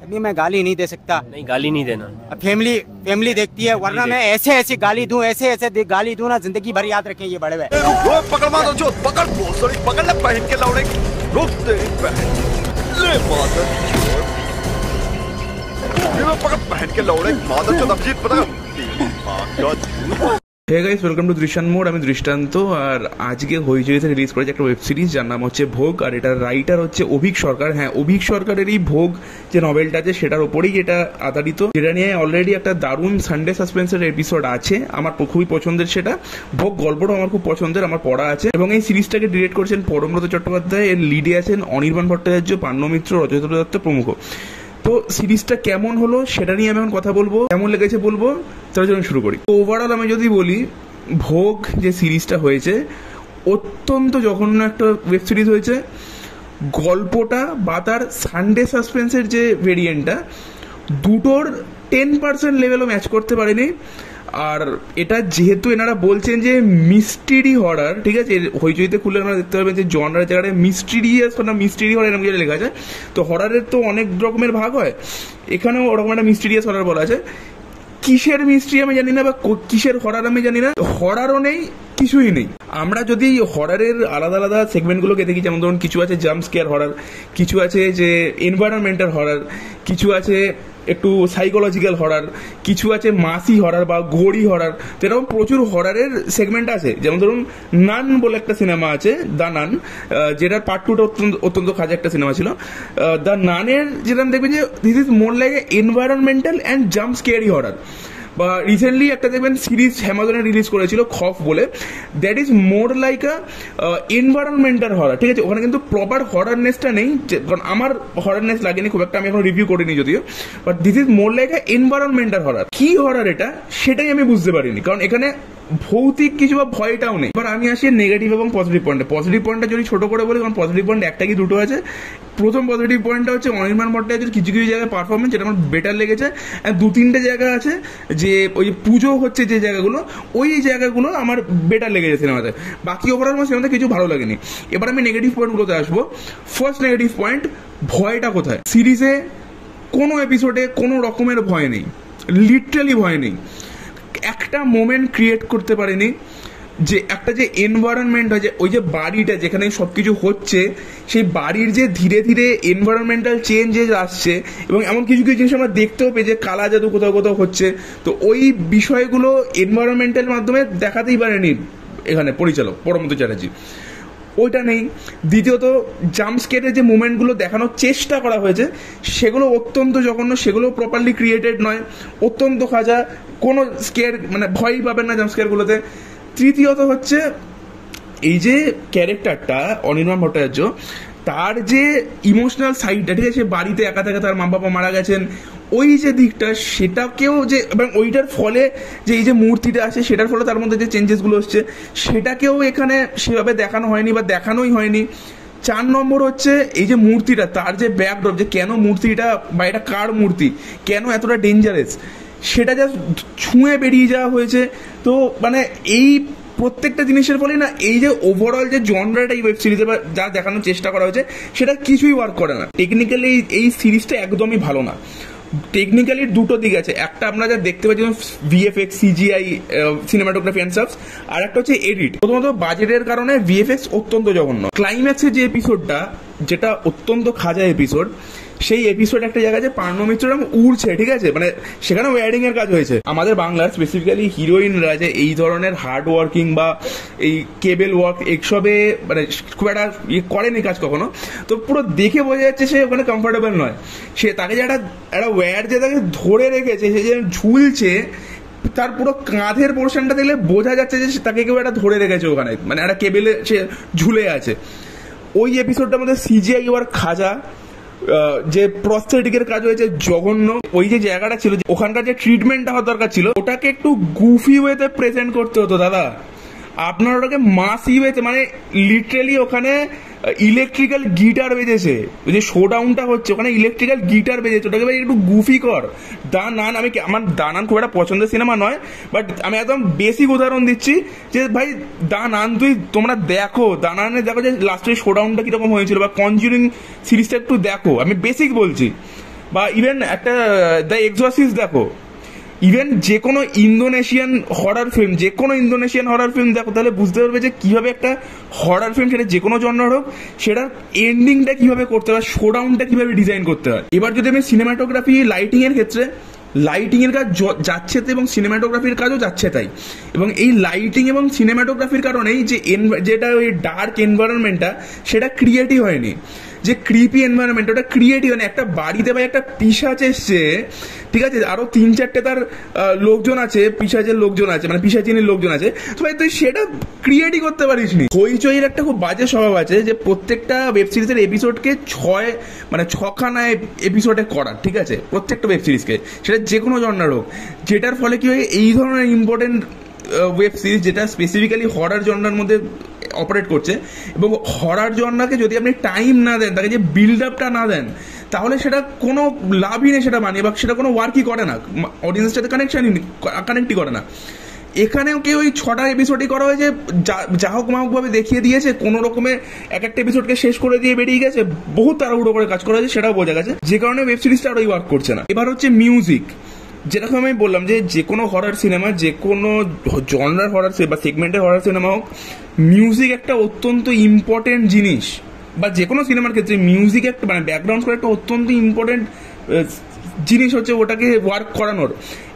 अभी मैं गाली नहीं दे सकता। नहीं, गाली नहीं देना। फैमिली देखती है, वरना मैं ऐसे ऐसे गाली दूं, ऐसे गाली दूं ना, जिंदगी भर याद रखें ये बड़े हुए। पकड़ मारो जो पकड़ पकड़ ले पहन के लौड़े रुक तेरी बहन ले मादर पकड़ पहन के लौड़े मादर जो अभिजीत पता হে গাইস, ওয়েলকাম টু দৃষ্টান্ত মোড। আমি দৃষ্টান্ত, আর আজকে হইচইতে রিলিজ করেছে একটা ওয়েব সিরিজ যার নাম হচ্ছে ভোগ, আর এটার রাইটার হচ্ছে অভিক সরকার। হ্যাঁ, অভিক সরকারেরই ভোগ যে নভেলটা আছে সেটার ওপরেই এটা আধারিত, যেটা নিয়ে অলরেডি একটা দারুণ সানডে সাসপেন্সের এপিসোড আছে, আমার খুবই পছন্দের সেটা। ভোগ গল্পটাও আমার খুব পছন্দের, আমার পড়া আছে। এবং এই সিরিজটাকে ডিরেক্ট করেছেন পরমব্রত চট্টোপাধ্যায়, এর লিডে আছেন অনির্বাণ ভট্টাচার্য, পান্নু মিত্র, রজত দত্ত প্রমুখ। তো সিরিজটা কেমন হলো সেটা নিয়ে আমি এখন কথা বলবো, কেমন লেগেছে বলবো। তার জন্য শুরু করি। ওভারঅল আমি যদি বলি, ভোগ যে সিরিজটা হয়েছে অত্যন্ত জঘন্য একটা ওয়েব সিরিজ হয়েছে। গল্পটা বা তার সানডে সাসপেন্সের যে ভেরিয়েন্টটা, দুটোর 10% লেভেলও ম্যাচ করতে পারেনি। আর এটা যেহেতু এনারা বলছেন যে মিস্ট্রি হরার, ঠিক আছে, হইচইতে খুলে আপনারা দেখতে পাবেন যে জনরার জায়গায় মিস্ট্রিয়াস না মিস্ট্রি হরার এরকম যেটা লেখা আছে। তো হরারের তো অনেক রকমের ভাগ হয়, এখানেও ওরকম একটা মিস্ট্রিয়াস হরার বলা আছে। কিসের মিস্ট্রি আমি জানি না, বা কিসের হরার আমি জানি না। হরারও নেই, কিছুই নেই। আমরা যদি হরারের আলাদা আলাদা সেগমেন্টগুলোকে দেখি, যেমন ধরুন কিছু আছে জাম্প স্কেয়ার হরার, কিছু আছে যে এনভায়রনমেন্টাল হরার, কিছু আছে একটু সাইকোলজিক্যাল হরার, কিছু আছে মাসি হরার বা গড়ি হরার। তো এরকম প্রচুর হরারের সেগমেন্ট আছে। যেমন ধরুন নান বলে একটা সিনেমা আছে, দ্য নান, যেটার পার্ট 2টা অত্যন্ত খাজা একটা সিনেমা ছিল। দ্য নানের যেটা দেখবেন যে this is more like environmental and jump scary horror. বা রিসেন্টলি একটা দেখবেন সিরিজ অ্যামাজনে রিলিজ করেছিল খফ বলে, that is more like a environmental horror, ঠিক আছে। ওখানে কিন্তু প্রপার হরারনেসটা নেই, কারণ আমার হরারনেস লাগেনি খুব একটা, আমি এখন রিভিউ করিনি যদিও, but this is more like a environmental horror. কি হরার এটা সেটাই আমি বুঝতে পারিনি, কারণ এখানে ভৌতিক কিছু বা ভয়টাও নেই। এবার আমি আসি নেগেটিভ এবং পজিটিভ পয়েন্টে। পজিটিভ পয়েন্টটা যদি ছোট করে বলি, কারণ পজিটিভ পয়েন্ট একটা কি দুটো আছে। প্রথম পজিটিভ পয়েন্টটা হচ্ছে অনির্বাণ ভট্টাচার্যের কিছু কিছু জায়গায় পারফরমেন্স, যেটা আমার বেটার লেগেছে। অ্যান্ড 2-3টে জায়গা আছে যে ওই পুজো হচ্ছে যে জায়গাগুলো, ওই জায়গাগুলো আমার বেটার লেগেছে সিনেমাতে। বাকি ওভারঅল আমার সিনেমাতে কিছু ভালো লাগেনি। এবার আমি নেগেটিভ পয়েন্টগুলোতে আসবো। ফার্স্ট নেগেটিভ পয়েন্ট, ভয়টা কোথায়? সিরিজে কোনো এপিসোডে কোনো রকমের ভয় নেই, লিটারালি ভয় নেই। একটা মোমেন্ট ক্রিয়েট করতে পারেনি যে একটা যে এনভায়রনমেন্ট হয়, যে ওই যে বাড়িটা যেখানে সবকিছু হচ্ছে, সেই বাড়ির যে ধীরে ধীরে এনভায়রনমেন্টাল চেঞ্জেস আসছে, এবং এমন কিছু কিছু জিনিস আমরা দেখতেও পেয়ে যে কালা জাদু কোথাও কোথাও হচ্ছে। তো ওই বিষয়গুলো এনভায়রনমেন্টাল মাধ্যমে দেখাতেই পারেনি এখানে পরিচালক পরমব্রত চ্যাটার্জি, ওইটা নেই। দ্বিতীয়ত জাম্প স্কেয়ারের যে মুভমেন্টগুলো দেখানোর চেষ্টা করা হয়েছে সেগুলো অত্যন্ত জঘন্য, সেগুলো প্রপারলি ক্রিয়েটেড নয়, অত্যন্ত খাজা, কোনো স্কেয়ার মানে ভয়ই পাবেন না জাম্প স্কেয়ারগুলোতে। তৃতীয়ত হচ্ছে এই যে ক্যারেক্টারটা অনির্বাণ ভট্টাচার্য, তার যে ইমোশনাল সাইডটা, ঠিক আছে, বাড়িতে একা থেকে তার মা বাবা মারা গেছেন, ওই যে দিকটা, সেটাকেও যে, এবং ওইটার ফলে যে এই যে মূর্তিটা আছে সেটার ফলে তার মধ্যে যে চেঞ্জেসগুলো হচ্ছে সেটাকেও এখানে সেভাবে দেখানো হয়নি বা দেখানোই হয়নি। 4 নম্বর হচ্ছে এই যে মূর্তিটা, তার যে ব্যাকড্রপ, যে কেন মূর্তিটা বা এটা কার মূর্তি, কেন এতটা ডেঞ্জারাস, সেটা জাস্ট ছুঁয়ে বেরিয়ে যাওয়া হয়েছে। তো মানে এই প্রত্যেকটা জিনিসের ফলে না, এই যে ওভারঅল যে জনরাটা এই ওয়েব সিরিজে বা যা দেখানোর চেষ্টা করা হয়েছে সেটা কিছুই ওয়ার্ক করে না। টেকনিক্যালি এই সিরিজটা একদমই ভালো না। টেকনিক্যালি দুটো দিক আছে, একটা আমরা যা দেখতে পাচ্ছি VFX, CGI, cinematography and subs, আর একটা হচ্ছে এডিট। প্রথমত বাজেটের কারণে ভিএফএক্স অত্যন্ত জঘন্য। ক্লাইম্যাক্সের যে এপিসোডটা, যেটা অত্যন্ত খাজা এপিসোড, সেই এপিসোড একটা জায়গায় যে পান্নু মিত্ররাম উড়ছে, ঠিক আছে, মানে সেখানে ওয়্যারিং এর কাজ হয়েছে। আমাদের বাংলার স্পেসিফিক্যালি হিরোইনরা যে এই ধরনের হার্ড ওয়ার্কিং বা এই কেবল ওয়ার্ক এইসবে মানে খুব একটা করেনি কাজ কখনো, তো পুরো দেখে বোঝা যাচ্ছে সে ওখানে কমফোর্টেবল নয়। সে তাকে যে একটা ওয়্যার যে তাকে ধরে রেখেছে, সে যে ঝুলছে, তার পুরো কাঁধের পোর্শনটা দেখলে বোঝা যাচ্ছে যে তাকে কেউ একটা ধরে রেখেছে ওখানে, মানে একটা কেবেলে সে ঝুলে আছে। ওই এপিসোডটার মধ্যে সিজিআই এবার খাজা, যে প্রস্থেটিকের কাজ হয়েছে জঘন্য। ওই যে জায়গাটা ছিল, ওখানকার যে ট্রিটমেন্টটা হওয়ার দরকার ছিল, ওটাকে একটু গুফি ওয়েতে প্রেজেন্ট করতে হতো দাদা। আপনার ওটাকে মাসি ওয়েতে, মানে লিটারেলি ওখানে ইলেকট্রিক্যাল গিটার বেজেছে, ওই যে শোডাউনটা হচ্ছে ওখানে ইলেকট্রিক্যাল গিটার বেজেছে, ওটাকে ভাই একটু গুফি কর। দা নান, আমার দা নান খুব একটা পছন্দের সিনেমা নয়, বাট আমি একদম বেসিক উদাহরণ দিচ্ছি যে ভাই দা নান তোমরা দেখো, দা নানে দেখো যে লাস্টের শোডাউনটা কিরকম হয়েছিল, বা কনজিউরিং সিরিজটা একটু দেখো, আমি বেসিক বলছি। বা ইভেন একটা দ্য এক্সোরসিস্ট দেখো, ইভেন যে কোনো ইন্দোনেশিয়ান হরার ফিল্ম, যে কোনো ইন্দোনেশিয়ান হরার ফিল্ম দেখো, তাহলে বুঝতে পারবে যে কিভাবে একটা হরার ফিল্ম, সেটা যে কোনো জনরার হোক, সেটার এন্ডিংটা কিভাবে করতে হয়, শোডাউনটা কিভাবে ডিজাইন করতে হয়। এবার যদি আমি সিনেমাটোগ্রাফি, লাইটিং এর ক্ষেত্রে, লাইটিং এর কাজ যাচ্ছে এবং সিনেমাটোগ্রাফির কাজও যাচ্ছে তাই। এবং এই লাইটিং এবং সিনেমাটোগ্রাফির কারণেই যে যেটা ওই ডার্ক এনভায়রনমেন্টটা সেটা ক্রিয়েটিভ হয়নি, যে ক্রিপি এনভায়রনমেন্ট ওটা ক্রিয়েটিভ হয়নি। একটা বাড়িতে ভাই একটা পিশাচ এসছে, ঠিক আছে, আরো 3-4টে তার লোকজন আছে, পিশাচের লোকজন আছে, মানে পিশাচিনীর লোকজন আছে, তো ভাই তুই সেটা ক্রিয়েটই করতে পারিস নি। হইচইয়ের একটা খুব বাজে স্বভাব আছে যে প্রত্যেকটা ওয়েব সিরিজের এপিসোডকে 6খানা এপিসোডে করা, ঠিক আছে, প্রত্যেকটা ওয়েব সিরিজকে, সেটা যে কোনো জনরার হোক, যেটার ফলে কি হয়, এই ধরনের ইম্পর্টেন্ট ওয়েব সিরিজ যেটা স্পেসিফিক্যালি হরার জনরার মধ্যে অপারেট করছে, এবং হরার জনরাকে যদি আপনি টাইম না দেন, তাকে যে বিল্ড আপটা না দেন, তাহলে সেটা কোনো লাভই নেই সেটা বানিয়ে, বা সেটা কোনো ওয়ার্কই করে না, অডিয়েন্সের সাথে কানেক্টই করে না। এখানেও কি ওই 6টা এপিসোডই করা হয়েছে, যা হোক মাহক ভাবে দেখিয়ে দিয়েছে, কোনো রকমের এক একটা এপিসোডকে শেষ করে দিয়ে বেরিয়ে গেছে, বহু তাড়াহুড়ো করে কাজ করা হয়েছে, সেটাও বোঝা গেছে, যে কারণে ওয়েব সিরিজটা আরোই ওয়ার্ক করছে না। এবার হচ্ছে মিউজিক, যেরকম আমি বললাম যে কোনো হরার সিনেমা, যে কোনো জনরার হরার বা সেগমেন্টের হরার সিনেমা হোক, মিউজিক একটা অত্যন্ত ইম্পর্টেন্ট জিনিস, বা যে কোনো সিনেমার ক্ষেত্রে মিউজিক একটা, মানে ব্যাকগ্রাউন্ড স্কোর একটা অত্যন্ত ইম্পর্টেন্ট জিনিস হচ্ছে ওটাকে ওয়ার্ক করানোর।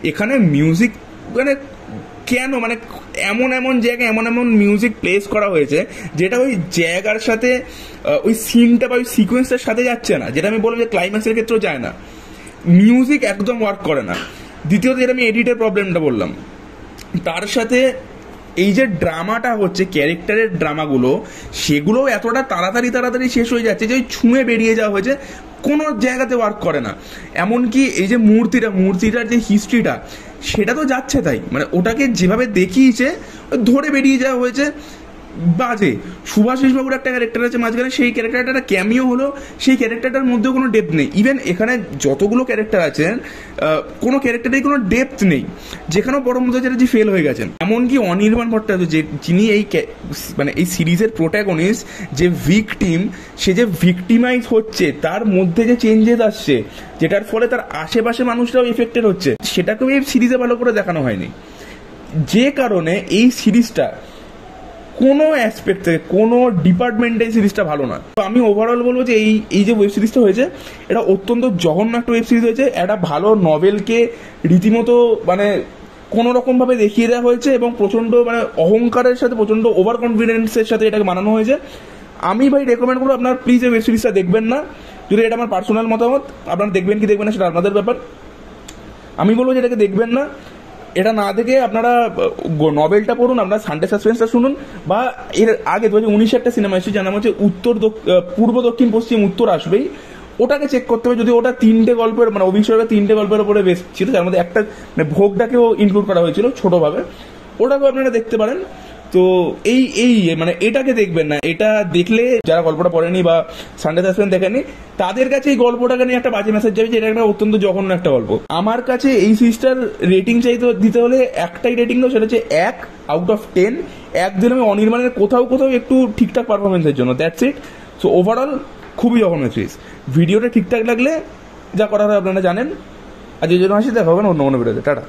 এখানে মিউজিক মানে কেন, মানে এমন জায়গায় এমন মিউজিক প্লেস করা হয়েছে যেটা ওই জায়গার সাথে, ওই সিনটা বা ওই সিকোয়েন্সের সাথে যাচ্ছে না, যেটা আমি বললাম যে ক্লাইম্যাক্সের ক্ষেত্রেও যায় না, মিউজিক একদম ওয়ার্ক করে না। দ্বিতীয়ত, যেটা আমি এডিটের প্রবলেমটা বললাম, তার সাথে এই যে ড্রামাটা হচ্ছে, ক্যারেক্টারের ড্রামাগুলো, সেগুলো এতটা তাড়াতাড়ি শেষ হয়ে যাচ্ছে যে ওই ছুঁয়ে বেরিয়ে যাওয়া হয়েছে, কোনো জায়গাতে ওয়ার্ক করে না। এমনকি এই যে মূর্তিটার যে হিস্ট্রিটা, সেটা তো যাচ্ছে তাই, মানে ওটাকে যেভাবে দেখিয়েছে ধরে বেরিয়ে যাওয়া হয়েছে, বাজে। সুভাষিস বাবুর একটা ক্যারেক্টার আছে মাঝখানে, সেই ক্যারেক্টারটা একটা ক্যামিও হলো, সেই ক্যারেক্টারটার মধ্যেও কোনো ডেপথ নেই। ইভেন এখানে যতগুলো ক্যারেক্টার আছেন, কোনো ক্যারেক্টারেই কোনো ডেপথ নেই, যেখানেও পরম চ্যাটার্জি ফেল হয়ে গেছেন। এমনকি অনির্বাণ ভট্টাচার্য, যিনি মানে এই সিরিজের প্রোটাগনিস্ট, যে ভিকটিম, সে যে ভিকটিমাইজ হচ্ছে, তার মধ্যে যে চেঞ্জেস আসছে, যেটার ফলে তার আশেপাশে মানুষরাও এফেক্টেড হচ্ছে, সেটাকেও এই সিরিজে ভালো করে দেখানো হয়নি, যে কারণে এই সিরিজটা কোনো অ্যাসপেক্ট থেকে, কোনো ডিপার্টমেন্টে সিরিজটা ভালো না। তো আমি ওভারঅল বলবো যে এই যে ওয়েব সিরিজটা হয়েছে, এটা অত্যন্ত জঘন্য একটা ওয়েব সিরিজ হয়েছে। একটা ভালো নভেলকে রীতিমতো মানে কোনো রকম ভাবে দেখিয়ে দেওয়া হয়েছে, এবং প্রচন্ড মানে অহংকারের সাথে, প্রচন্ড ওভার কনফিডেন্সের সাথে এটাকে বানানো হয়েছে। আমি ভাই রেকমেন্ড করবো আপনার প্লিজ এই ওয়েব সিরিজটা দেখবেন না। যদি এটা আমার পার্সোনাল মতামত, আপনারা দেখবেন কি দেখবেন না সেটা আপনাদের ব্যাপার। আমি বলবো যে এটাকে দেখবেন না। এটা না দেখে আপনারা নভেলটা পড়ুন, আপনারা সানডে সাসপেন্সটা শুনুন, বা এর আগে 2019 একটা সিনেমা এসেছে যার নাম হচ্ছে পূর্ব দক্ষিণ পশ্চিম উত্তর আসবেই, ওটাকে চেক করতে হবে। যদি ওটা 3টে গল্পের, মানে অভিষেকের 3টে গল্পের উপরে বেশ ছিল, যার মধ্যে একটা মানে ভোগটাকেও ইনক্লুড করা হয়েছিল ছোটভাবে, ওটাকেও আপনারা দেখতে পারেন। তো এই মানে এটাকে দেখবেন না। এটা দেখলে যারা গল্পটা পড়েনি বা সানডে সাসপেন্স দেখেনি, তাদের কাছে এই গল্পটাকে নিয়ে একটা বাজে মেসেজ যাবে যে এটা একটা অত্যন্ত জঘন্য একটা গল্প। আমার কাছে এই সিরিজটার রেটিং দিতে হলে একটাই রেটিং দাও, সেটা হচ্ছে 1 আউট অফ 10। 1 দিন আমি অনির্বাণের কোথাও একটু ঠিকঠাক পারফরমেন্সের জন্য, দ্যাটস ইট। সো ওভারঅল খুবই জঘন্য সিরিজ। ভিডিওটা ঠিকঠাক লাগলে যা করা হয় আপনারা জানেন। আর যে জন্য আসি দেখা হবে না অন্য কোনো ভিডিওতে। টাটা।